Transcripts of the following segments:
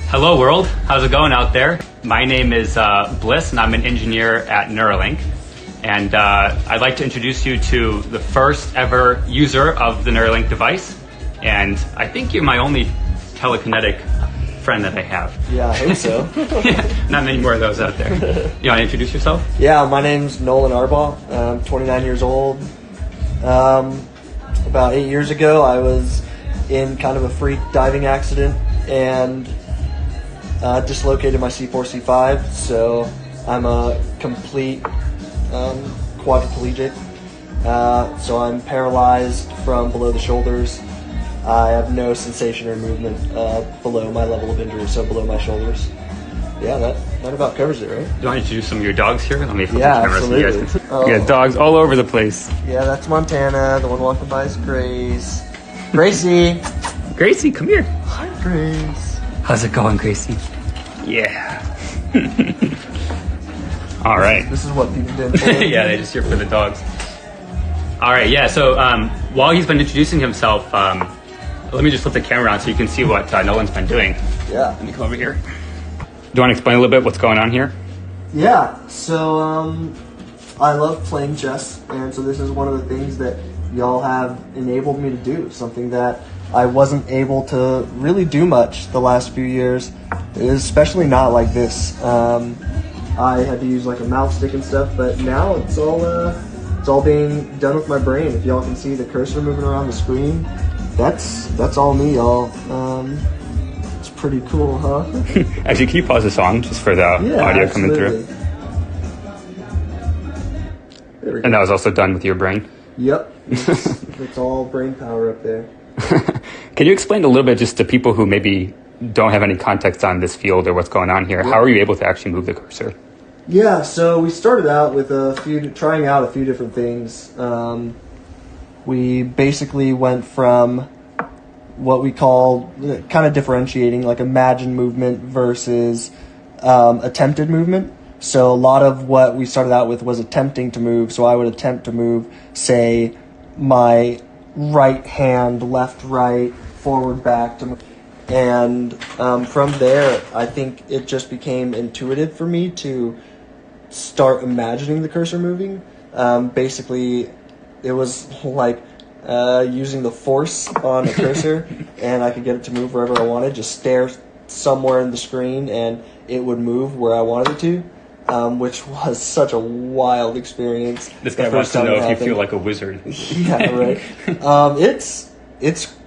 Hello world, how's it going out there? My name is Bliss and I'm an engineer at Neuralink. And I'd like to introduce you to the first ever user of the Neuralink device. And I think you're my only telekinetic friend that I have. Yeah, I think so. Not many more of those out there. You want to introduce yourself? Yeah, my name's Nolan Arbaugh. I'm 29 years old. About 8 years ago, I was in kind of a freak diving accident and dislocated my C4, C5. So I'm a complete quadriplegic. So I'm paralyzed from below the shoulders. I have no sensation or movement below my level of injury, so below my shoulders. Yeah, that about covers it, right? Do you want to introduce some of your dogs here? Let me flip Yeah, the camera so you guys absolutely. can see. You got dogs all over the place. Yeah, that's Montana. The one walking by is Grace. Gracie! Gracie, come here. Hi, Grace. How's it going, Gracie? Yeah. All right. This is what people did for Yeah, they just here for the dogs. All right, yeah, so while he's been introducing himself, let me just flip the camera on so you can see what Nolan's been doing. Yeah. Let me come over here. Do you want to explain a little bit what's going on here? Yeah, so I love playing chess, and so this is one of the things that y'all have enabled me to do, something that I wasn't able to really do much the last few years, especially not like this. I had to use like a mouse stick and stuff, but now it's all being done with my brain. If y'all can see the cursor moving around the screen, that's all me, y'all. It's pretty cool, huh? Actually, can you pause the song just for the audio coming through? And that was also done with your brain? Yep. It's all brain power up there. Can you explain a little bit just to people who maybe don't have any context on this field or what's going on here? Yeah. How are you able to actually move the cursor? Yeah, so we started out with trying out a few different things. We basically went from what we call kind of differentiating, like imagined movement versus attempted movement. So a lot of what we started out with was attempting to move. So I would attempt to move, say, my right hand, left, right, forward, back to move. And from there, I think it just became intuitive for me to start imagining the cursor moving. Basically, it was like using the force on a cursor, and I could get it to move wherever I wanted. Just stare somewhere in the screen, and it would move where I wanted it to. Which was such a wild experience. This guy wants to know if you feel like a wizard. Yeah, right.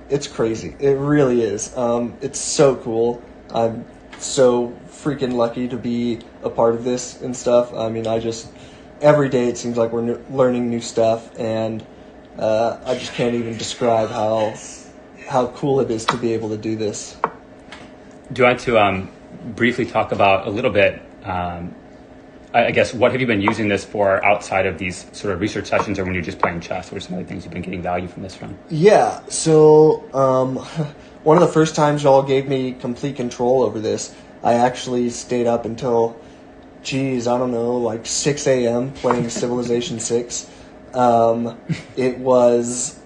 It's crazy. It really is. It's so cool. I'm so freaking lucky to be a part of this and stuff. I mean, every day it seems like we're learning new stuff, and I just can't even describe how cool it is to be able to do this. Do you want to briefly talk about a little bit, I guess, what have you been using this for outside of these sort of research sessions, or when you're just playing chess? What are some of the things you've been getting value from this from? Yeah, so one of the first times y'all gave me complete control over this, I actually stayed up until, like 6 a.m. playing Civilization 6. It was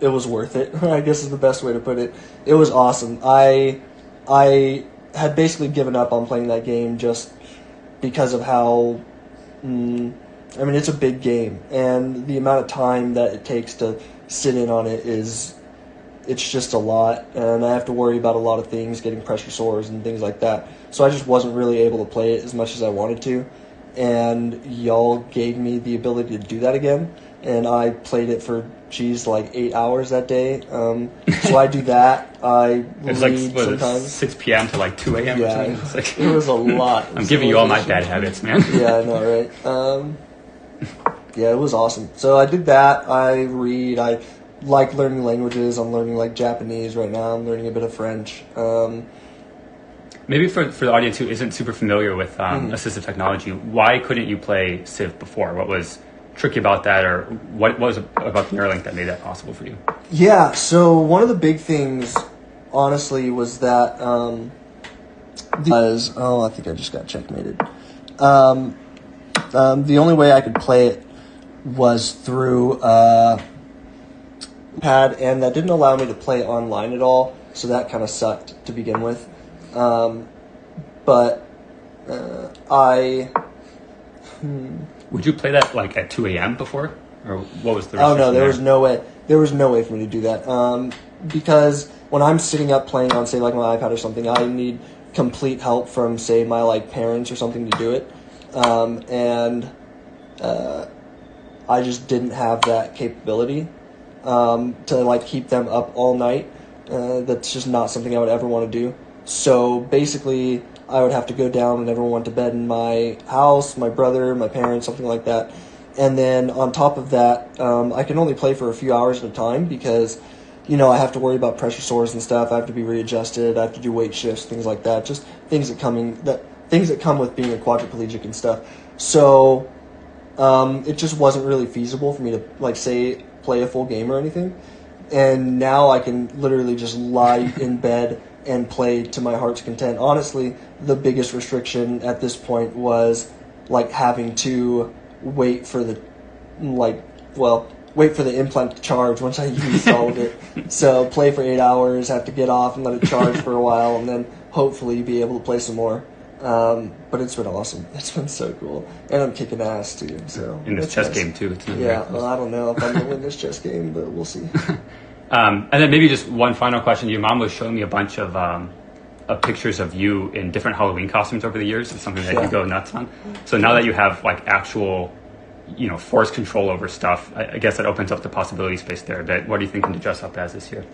worth it, I guess is the best way to put it. It was awesome. I had basically given up on playing that game just because of how, it's a big game, and the amount of time that it takes to sit in on it's just a lot, and I have to worry about a lot of things, getting pressure sores and things like that. So I just wasn't really able to play it as much as I wanted to, and y'all gave me the ability to do that again, and I played it for, like 8 hours that day. So I do that. I it's read like sometimes. 6 p.m. to like 2 a.m. Yeah, or something. it was a lot. I'm giving you all my bad habits, man. Yeah, I know, right? Yeah, it was awesome. So I did that. I read. I like learning languages. I'm learning like Japanese right now. I'm learning a bit of French. Maybe for the audience who isn't super familiar with assistive technology, why couldn't you play Civ before? What was tricky about that, or what was it about the Neuralink that made that possible for you? Yeah, so one of the big things, honestly, was that I think I just got checkmated. The only way I could play it was through pad, and that didn't allow me to play online at all, so that kind of sucked to begin with. But I Would you play that like at 2 a.m. before, or what was the? oh no, there restriction was no way. There was no way for me to do that. Because when I'm sitting up playing on, say, like my iPad or something, I need complete help from, say, my like parents or something to do it, and I just didn't have that capability to like keep them up all night. That's just not something I would ever want to do. So basically, I would have to go down and everyone went to bed in my house, my brother, my parents, something like that. And then on top of that, I can only play for a few hours at a time because, you know, I have to worry about pressure sores and stuff. I have to be readjusted. I have to do weight shifts, things like that. Just things that come with being a quadriplegic and stuff. So it just wasn't really feasible for me to, like, say, play a full game or anything. And now I can literally just lie in bed and play to my heart's content. Honestly, the biggest restriction at this point was like having to wait for the implant to charge once I used all of it. So play for 8 hours, have to get off and let it charge for a while, and then hopefully be able to play some more. But it's been awesome. It's been so cool, and I'm kicking ass too. So in this chess game too. It's well, I don't know if I'm gonna win this chess game, but we'll see. And then maybe just one final question. Your mom was showing me a bunch of pictures of you in different Halloween costumes over the years. It's something that you go nuts on. So now that you have like actual, you know, force control over stuff, I guess that opens up the possibility space there a bit. What are you thinking to dress up as this year?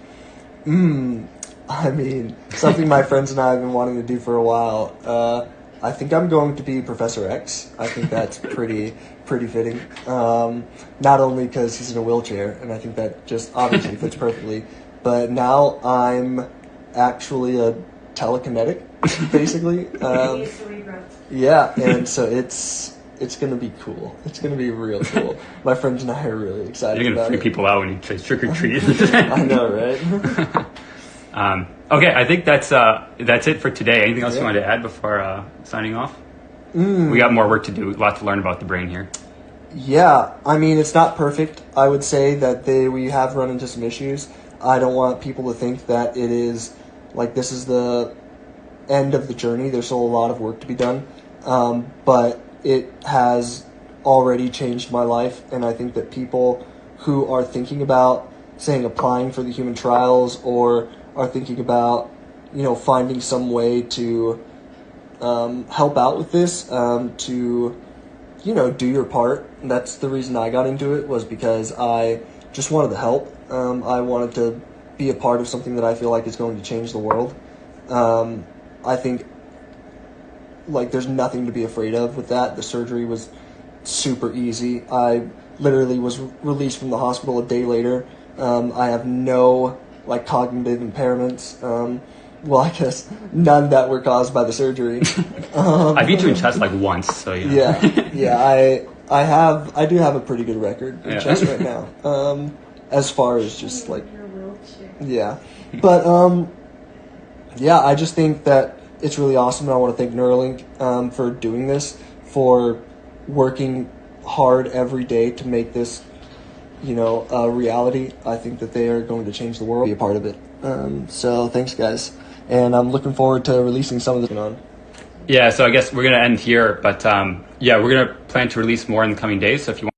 I mean, something my friends and I have been wanting to do for a while. I think I'm going to be Professor X. I think that's pretty fitting. Not only because he's in a wheelchair, and I think that just obviously fits perfectly, but now I'm actually a telekinetic, basically. Yeah, and so it's going to be cool. It's going to be real cool. My friends and I are really excited You're going to about freak it. people out when you say trick or treat. I know, right? Okay, I think that's it for today. Anything else you wanted to add before signing off? We got more work to do. A lot to learn about the brain here. Yeah, I mean, it's not perfect. I would say that we have run into some issues. I don't want people to think that it is, like, this is the end of the journey. There's still a lot of work to be done. But it has already changed my life, and I think that people who are thinking about, saying, applying for the human trials or are thinking about, you know, finding some way to help out with this, to, you know, do your part. And that's the reason I got into it, was because I just wanted to help. I wanted to be a part of something that I feel like is going to change the world. I think, like, there's nothing to be afraid of with that. The surgery was super easy. I literally was released from the hospital a day later. I have no, like, cognitive impairments. Well, I guess none that were caused by the surgery. I beat you in chess like once, so you know. Yeah. I do have a pretty good record in chess right now. As far as just like, yeah, but yeah, I just think that it's really awesome, and I want to thank Neuralink for doing this, for working hard every day to make this, you know, a reality. I think that they are going to change the world, be a part of it. So thanks, guys, and I'm looking forward to releasing some of this on. Yeah, so I guess we're going to end here, but yeah, we're going to plan to release more in the coming days, so if you want